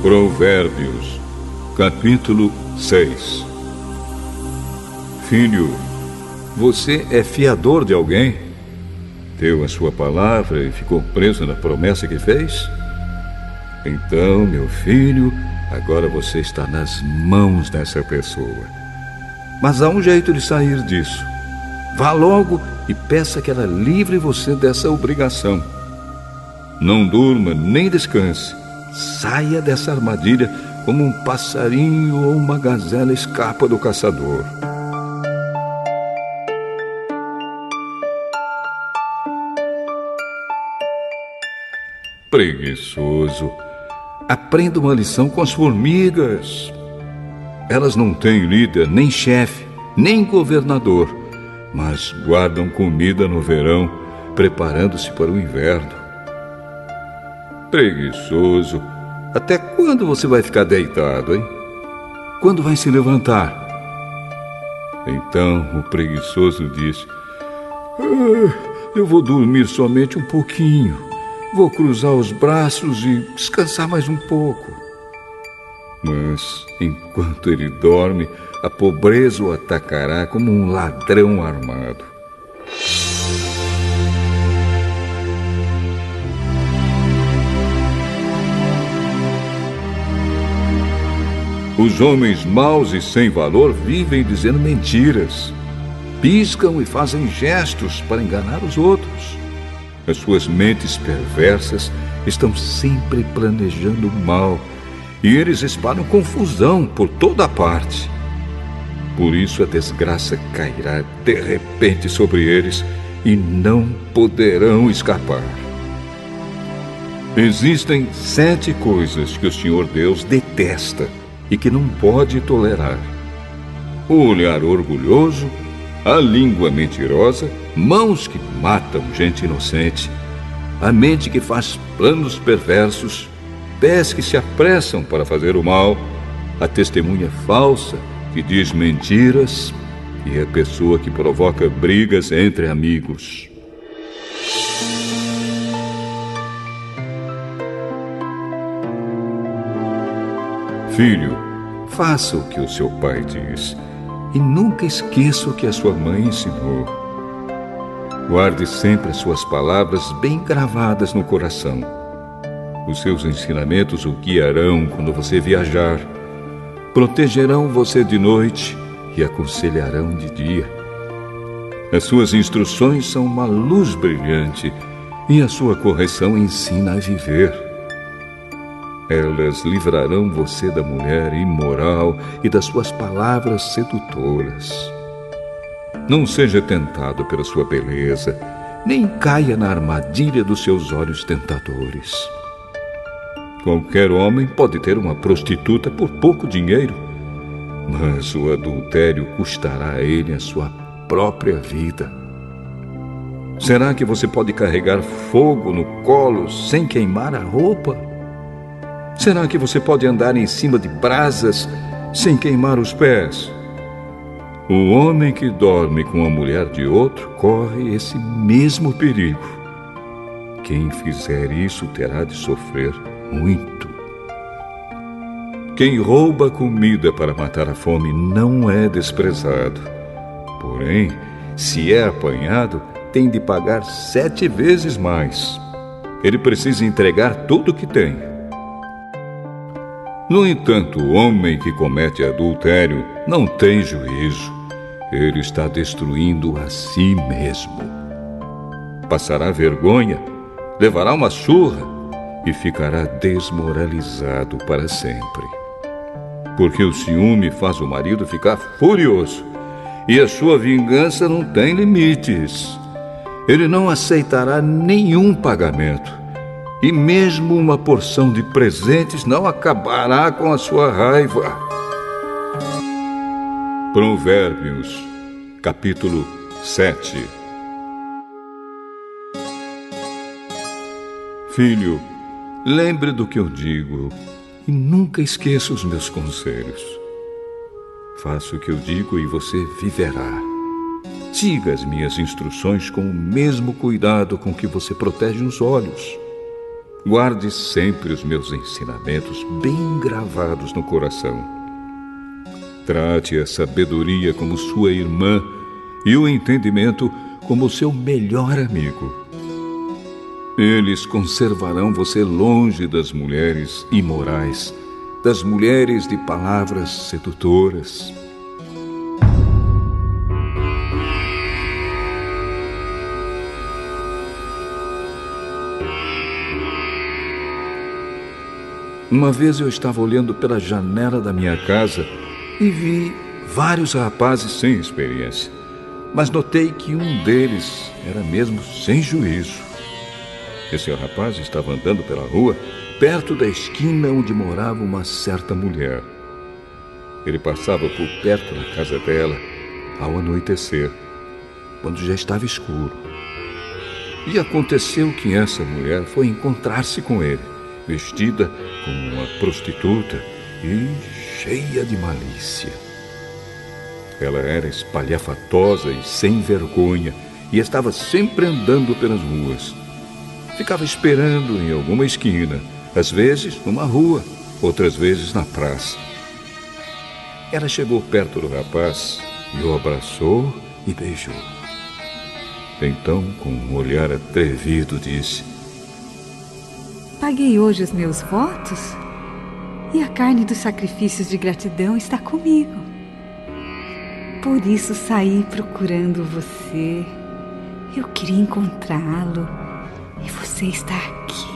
Provérbios, capítulo 6. Filho, você é fiador de alguém? Deu a sua palavra e ficou preso na promessa que fez? Então, meu filho, agora você está nas mãos dessa pessoa. Mas há um jeito de sair disso. Vá logo e peça que ela livre você dessa obrigação. Não durma nem descanse. Saia dessa armadilha como um passarinho ou uma gazela escapa do caçador. Preguiçoso. Aprenda uma lição com as formigas. Elas não têm líder, nem chefe, nem governador, mas guardam comida no verão, preparando-se para o inverno. Preguiçoso. Até quando você vai ficar deitado, hein? Quando vai se levantar? Então o preguiçoso disse: eu vou dormir somente um pouquinho. Vou cruzar os braços e descansar mais um pouco. Mas, enquanto ele dorme, a pobreza o atacará como um ladrão armado. Os homens maus e sem valor vivem dizendo mentiras. Piscam e fazem gestos para enganar os outros. As suas mentes perversas estão sempre planejando o mal e eles espalham confusão por toda parte. Por isso a desgraça cairá de repente sobre eles e não poderão escapar. Existem 7 coisas que o Senhor Deus detesta e que não pode tolerar: o olhar orgulhoso, a língua mentirosa, mãos que matam gente inocente, a mente que faz planos perversos, pés que se apressam para fazer o mal, a testemunha falsa que diz mentiras e a pessoa que provoca brigas entre amigos. Filho, faça o que o seu pai diz e nunca esqueça o que a sua mãe ensinou. Guarde sempre as suas palavras bem gravadas no coração. Os seus ensinamentos o guiarão quando você viajar. Protegerão você de noite e aconselharão de dia. As suas instruções são uma luz brilhante e a sua correção ensina a viver. Elas livrarão você da mulher imoral e das suas palavras sedutoras. Não seja tentado pela sua beleza, nem caia na armadilha dos seus olhos tentadores. Qualquer homem pode ter uma prostituta por pouco dinheiro, mas o adultério custará a ele a sua própria vida. Será que você pode carregar fogo no colo sem queimar a roupa? Será que você pode andar em cima de brasas sem queimar os pés? O homem que dorme com a mulher de outro corre esse mesmo perigo. Quem fizer isso terá de sofrer muito. Quem rouba comida para matar a fome não é desprezado. Porém, se é apanhado, tem de pagar 7 vezes mais. Ele precisa entregar tudo o que tem. No entanto, o homem que comete adultério não tem juízo. Ele está destruindo a si mesmo. Passará vergonha, levará uma surra e ficará desmoralizado para sempre. Porque o ciúme faz o marido ficar furioso e a sua vingança não tem limites. Ele não aceitará nenhum pagamento. E mesmo uma porção de presentes não acabará com a sua raiva. Provérbios, capítulo 7. Filho, lembre do que eu digo e nunca esqueça os meus conselhos. Faça o que eu digo e você viverá. Siga as minhas instruções com o mesmo cuidado com que você protege os olhos. Guarde sempre os meus ensinamentos bem gravados no coração. Trate a sabedoria como sua irmã e o entendimento como seu melhor amigo. Eles conservarão você longe das mulheres imorais, das mulheres de palavras sedutoras. Uma vez eu estava olhando pela janela da minha casa e vi vários rapazes sem experiência, mas notei que um deles era mesmo sem juízo. Esse rapaz estava andando pela rua, perto da esquina onde morava uma certa mulher. Ele passava por perto da casa dela ao anoitecer, quando já estava escuro. E aconteceu que essa mulher foi encontrar-se com ele, vestida como uma prostituta e cheia de malícia. Ela era espalhafatosa e sem vergonha e estava sempre andando pelas ruas. Ficava esperando em alguma esquina, às vezes numa rua, outras vezes na praça. Ela chegou perto do rapaz e o abraçou e beijou. Então, com um olhar atrevido, disse: paguei hoje os meus votos e a carne dos sacrifícios de gratidão está comigo. Por isso saí procurando você. Eu queria encontrá-lo e você está aqui.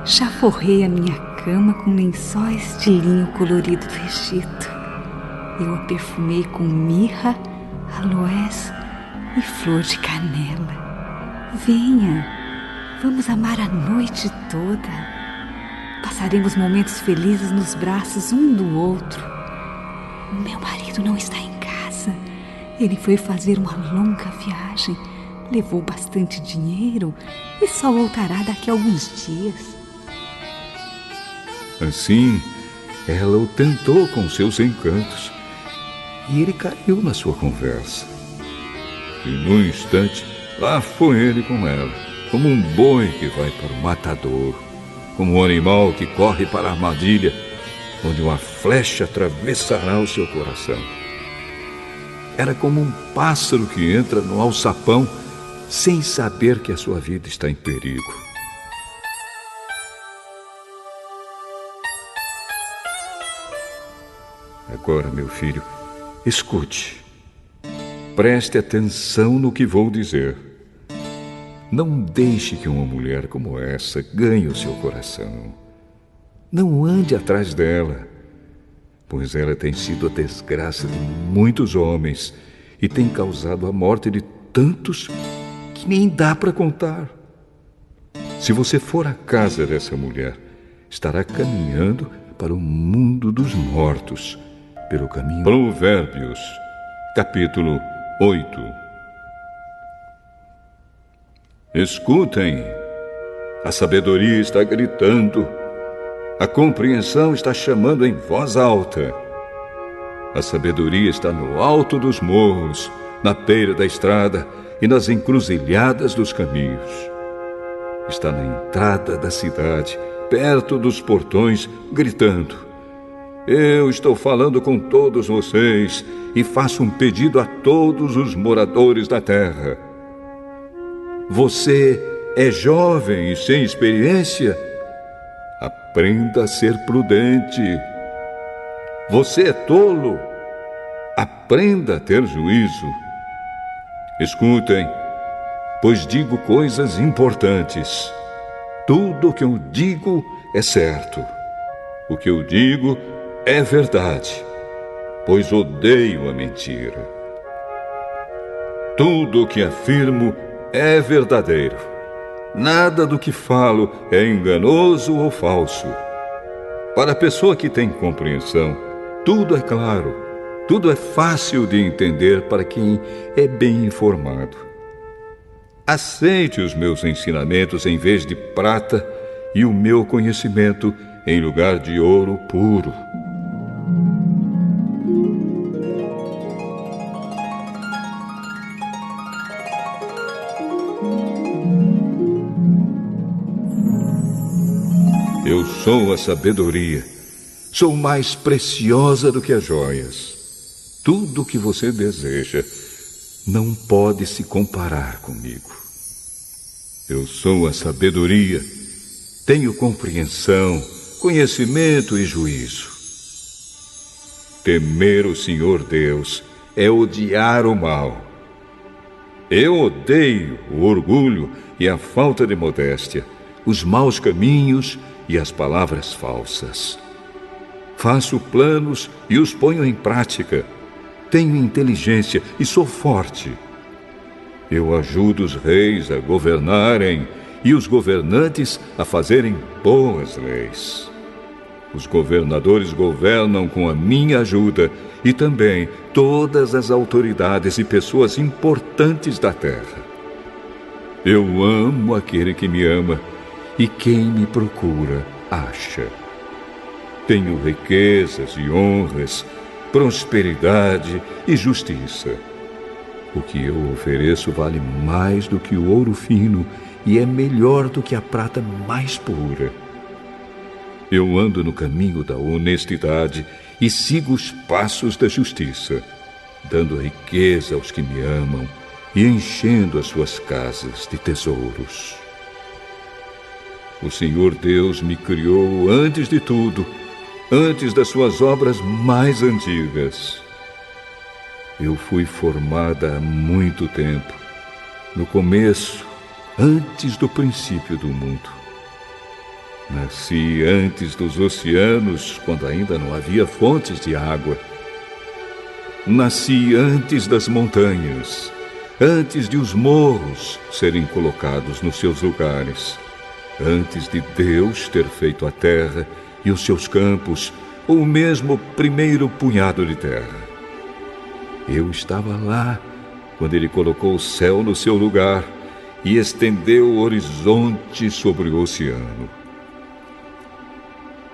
Já forrei a minha cama com lençóis de linho colorido do Egito. Eu a perfumei com mirra, aloés e flor de canela. Venha. Vamos amar a noite toda. Passaremos momentos felizes nos braços um do outro. Meu marido não está em casa. Ele foi fazer uma longa viagem. Levou bastante dinheiro e só voltará daqui a alguns dias. Assim, ela o tentou com seus encantos e ele caiu na sua conversa. E num instante, lá foi ele com ela, como um boi que vai para o matador, como um animal que corre para a armadilha, onde uma flecha atravessará o seu coração. Era como um pássaro que entra no alçapão sem saber que a sua vida está em perigo. Agora, meu filho, escute. Preste atenção no que vou dizer. Não deixe que uma mulher como essa ganhe o seu coração. Não ande atrás dela, pois ela tem sido a desgraça de muitos homens e tem causado a morte de tantos que nem dá para contar. Se você for à casa dessa mulher, estará caminhando para o mundo dos mortos, pelo caminho. Provérbios, capítulo 8. Escutem, a sabedoria está gritando, a compreensão está chamando em voz alta. A sabedoria está no alto dos morros, na beira da estrada e nas encruzilhadas dos caminhos. Está na entrada da cidade, perto dos portões, gritando: eu estou falando com todos vocês e faço um pedido a todos os moradores da terra. Você é jovem e sem experiência? Aprenda a ser prudente. Você é tolo? Aprenda a ter juízo. Escutem, pois digo coisas importantes. Tudo o que eu digo é certo. O que eu digo é verdade, pois odeio a mentira. Tudo o que afirmo é verdadeiro. Nada do que falo é enganoso ou falso. Para a pessoa que tem compreensão, tudo é claro, tudo é fácil de entender para quem é bem informado. Aceite os meus ensinamentos em vez de prata e o meu conhecimento em lugar de ouro puro. Eu sou a sabedoria. Sou mais preciosa do que as joias. Tudo o que você deseja não pode se comparar comigo. Eu sou a sabedoria. Tenho compreensão, conhecimento e juízo. Temer o Senhor Deus é odiar o mal. Eu odeio o orgulho e a falta de modéstia, os maus caminhos e as palavras falsas. Faço planos e os ponho em prática. Tenho inteligência e sou forte. Eu ajudo os reis a governarem e os governantes a fazerem boas leis. Os governadores governam com a minha ajuda e também todas as autoridades e pessoas importantes da terra. Eu amo aquele que me ama e quem me procura acha. Tenho riquezas e honras, prosperidade e justiça. O que eu ofereço vale mais do que o ouro fino e é melhor do que a prata mais pura. Eu ando no caminho da honestidade e sigo os passos da justiça, dando riqueza aos que me amam e enchendo as suas casas de tesouros. O Senhor Deus me criou antes de tudo, antes das suas obras mais antigas. Eu fui formada há muito tempo, no começo, antes do princípio do mundo. Nasci antes dos oceanos, quando ainda não havia fontes de água. Nasci antes das montanhas, antes de os morros serem colocados nos seus lugares, antes de Deus ter feito a terra e os seus campos, ou mesmo o primeiro punhado de terra. Eu estava lá quando Ele colocou o céu no seu lugar e estendeu o horizonte sobre o oceano.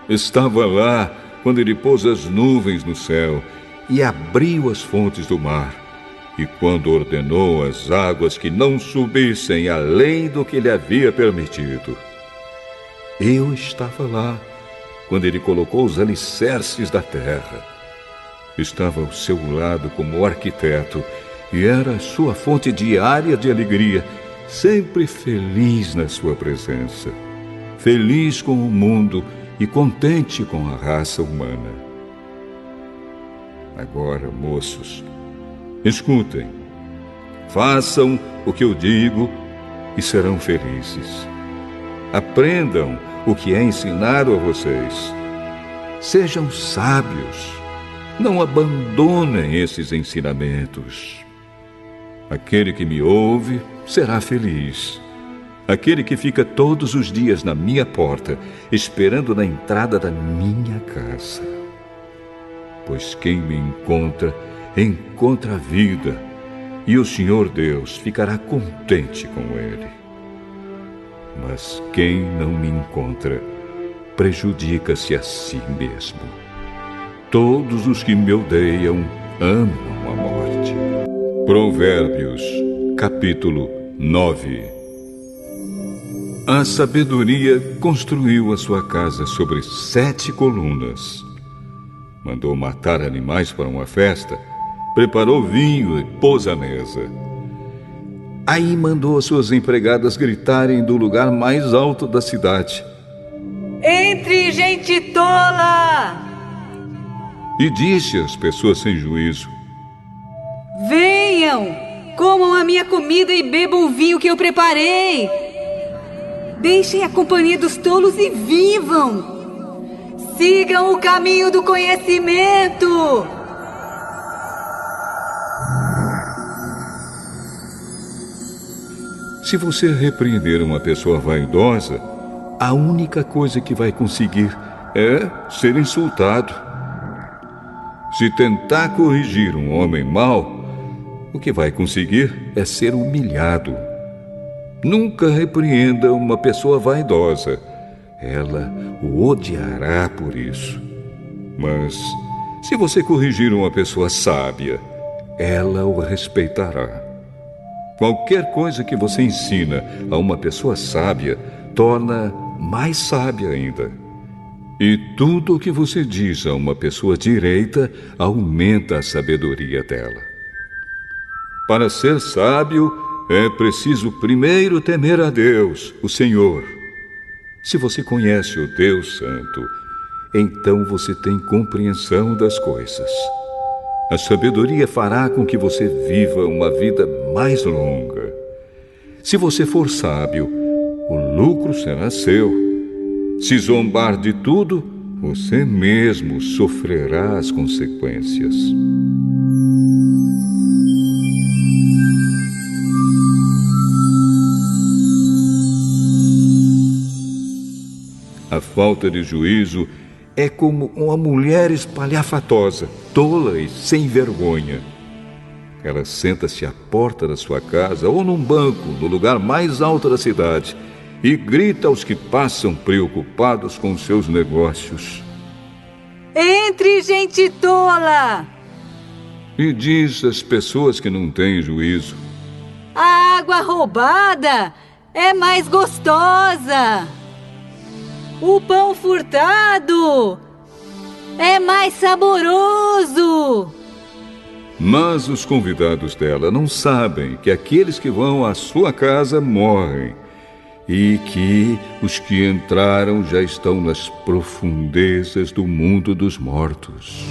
Estava lá quando Ele pôs as nuvens no céu e abriu as fontes do mar, e quando ordenou as águas que não subissem além do que Ele havia permitido. Eu estava lá quando Ele colocou os alicerces da terra. Estava ao seu lado como arquiteto e era a sua fonte diária de alegria, sempre feliz na sua presença, feliz com o mundo e contente com a raça humana. Agora, moços, escutem, façam o que eu digo e serão felizes. Aprendam o que é ensinado a vocês. Sejam sábios. Não abandonem esses ensinamentos. Aquele que me ouve será feliz. Aquele que fica todos os dias na minha porta, esperando na entrada da minha casa. Pois quem me encontra, encontra a vida, e o Senhor Deus ficará contente com ele. Mas quem não me encontra, prejudica-se a si mesmo. Todos os que me odeiam amam a morte. Provérbios, capítulo 9. A sabedoria construiu a sua casa sobre 7 colunas. Mandou matar animais para uma festa, preparou vinho e pôs à mesa. Aí mandou as suas empregadas gritarem do lugar mais alto da cidade: Entre, gente tola! E disse às pessoas sem juízo: Venham, comam a minha comida e bebam o vinho que eu preparei. Deixem a companhia dos tolos e vivam. Sigam o caminho do conhecimento. Se você repreender uma pessoa vaidosa, a única coisa que vai conseguir é ser insultado. Se tentar corrigir um homem mau, o que vai conseguir é ser humilhado. Nunca repreenda uma pessoa vaidosa. Ela o odiará por isso. Mas, se você corrigir uma pessoa sábia, ela o respeitará. Qualquer coisa que você ensina a uma pessoa sábia torna mais sábia ainda. E tudo o que você diz a uma pessoa direita aumenta a sabedoria dela. Para ser sábio, é preciso primeiro temer a Deus, o Senhor. Se você conhece o Deus Santo, então você tem compreensão das coisas. A sabedoria fará com que você viva uma vida mais longa. Se você for sábio, o lucro será seu. Se zombar de tudo, você mesmo sofrerá as consequências. A falta de juízo é como uma mulher espalhafatosa, tola e sem vergonha. Ela senta-se à porta da sua casa ou num banco no lugar mais alto da cidade e grita aos que passam preocupados com seus negócios. Entre, gente tola! E diz às pessoas que não têm juízo: A água roubada é mais gostosa. O pão furtado é mais saboroso. Mas os convidados dela não sabem que aqueles que vão à sua casa morrem e que os que entraram já estão nas profundezas do mundo dos mortos.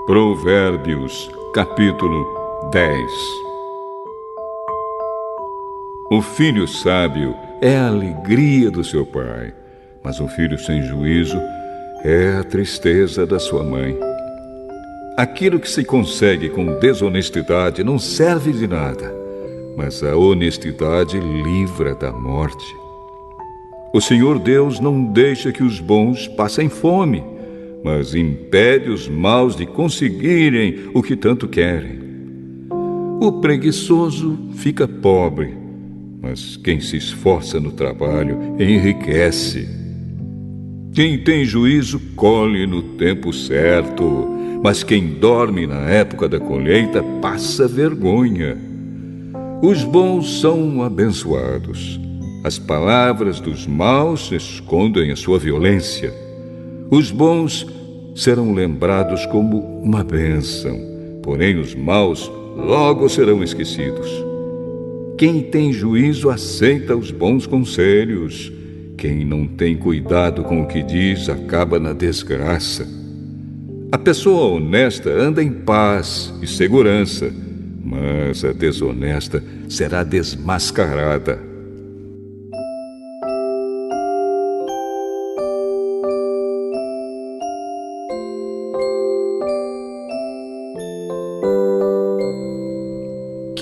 Provérbios, capítulo 10. O filho sábio é a alegria do seu pai, mas o filho sem juízo é a tristeza da sua mãe. Aquilo que se consegue com desonestidade não serve de nada, mas a honestidade livra da morte. O Senhor Deus não deixa que os bons passem fome, mas impede os maus de conseguirem o que tanto querem. O preguiçoso fica pobre, mas quem se esforça no trabalho enriquece. Quem tem juízo colhe no tempo certo, mas quem dorme na época da colheita passa vergonha. Os bons são abençoados. As palavras dos maus escondem a sua violência. Os bons serão lembrados como uma bênção, porém os maus logo serão esquecidos. Quem tem juízo aceita os bons conselhos. Quem não tem cuidado com o que diz acaba na desgraça. A pessoa honesta anda em paz e segurança, mas a desonesta será desmascarada.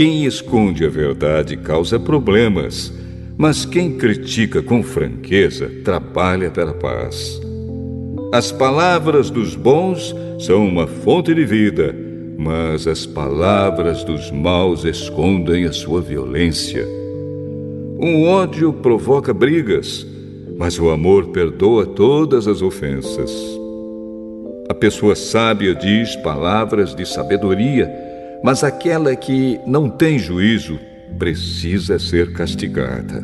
Quem esconde a verdade causa problemas, mas quem critica com franqueza trabalha pela paz. As palavras dos bons são uma fonte de vida, mas as palavras dos maus escondem a sua violência. O ódio provoca brigas, mas o amor perdoa todas as ofensas. A pessoa sábia diz palavras de sabedoria, mas aquela que não tem juízo precisa ser castigada.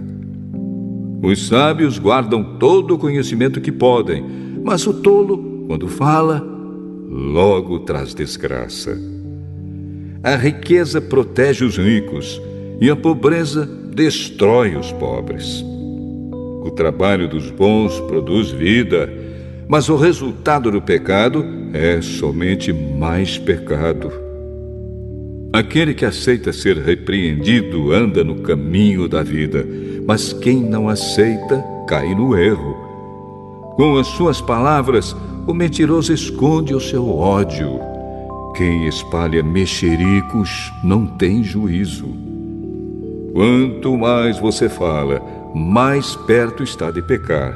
Os sábios guardam todo o conhecimento que podem, mas o tolo, quando fala, logo traz desgraça. A riqueza protege os ricos e a pobreza destrói os pobres. O trabalho dos bons produz vida, mas o resultado do pecado é somente mais pecado. Aquele que aceita ser repreendido anda no caminho da vida, mas quem não aceita cai no erro. Com as suas palavras, o mentiroso esconde o seu ódio. Quem espalha mexericos não tem juízo. Quanto mais você fala, mais perto está de pecar.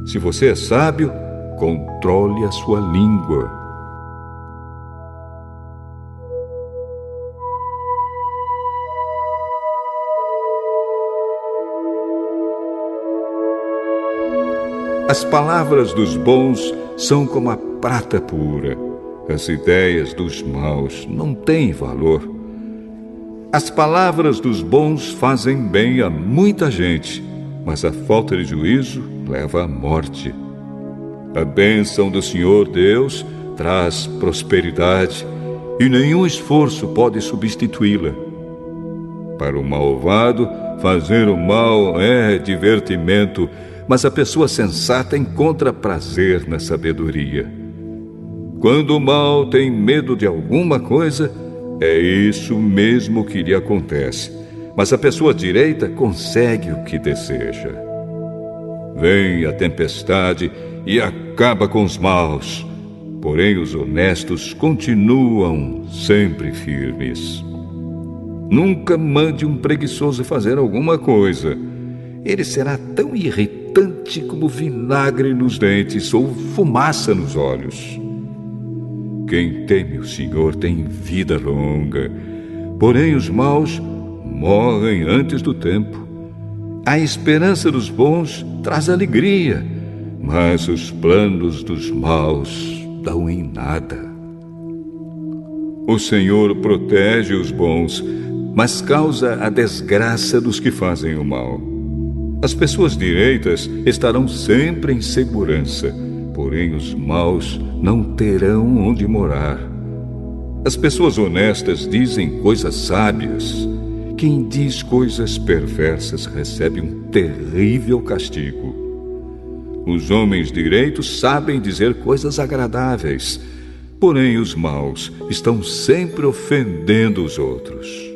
Se você é sábio, controle a sua língua. As palavras dos bons são como a prata pura. As ideias dos maus não têm valor. As palavras dos bons fazem bem a muita gente, mas a falta de juízo leva à morte. A bênção do Senhor Deus traz prosperidade e nenhum esforço pode substituí-la. Para o malvado, fazer o mal é divertimento, mas a pessoa sensata encontra prazer na sabedoria. Quando o mal tem medo de alguma coisa, é isso mesmo que lhe acontece. Mas a pessoa direita consegue o que deseja. Vem a tempestade e acaba com os maus, porém os honestos continuam sempre firmes. Nunca mande um preguiçoso fazer alguma coisa. Ele será tão irritante como vinagre nos dentes ou fumaça nos olhos. Quem teme o Senhor tem vida longa, porém os maus morrem antes do tempo. A esperança dos bons traz alegria, mas os planos dos maus dão em nada. O Senhor protege os bons, mas causa a desgraça dos que fazem o mal. As pessoas direitas estarão sempre em segurança, porém os maus não terão onde morar. As pessoas honestas dizem coisas sábias. Quem diz coisas perversas recebe um terrível castigo. Os homens direitos sabem dizer coisas agradáveis, porém os maus estão sempre ofendendo os outros.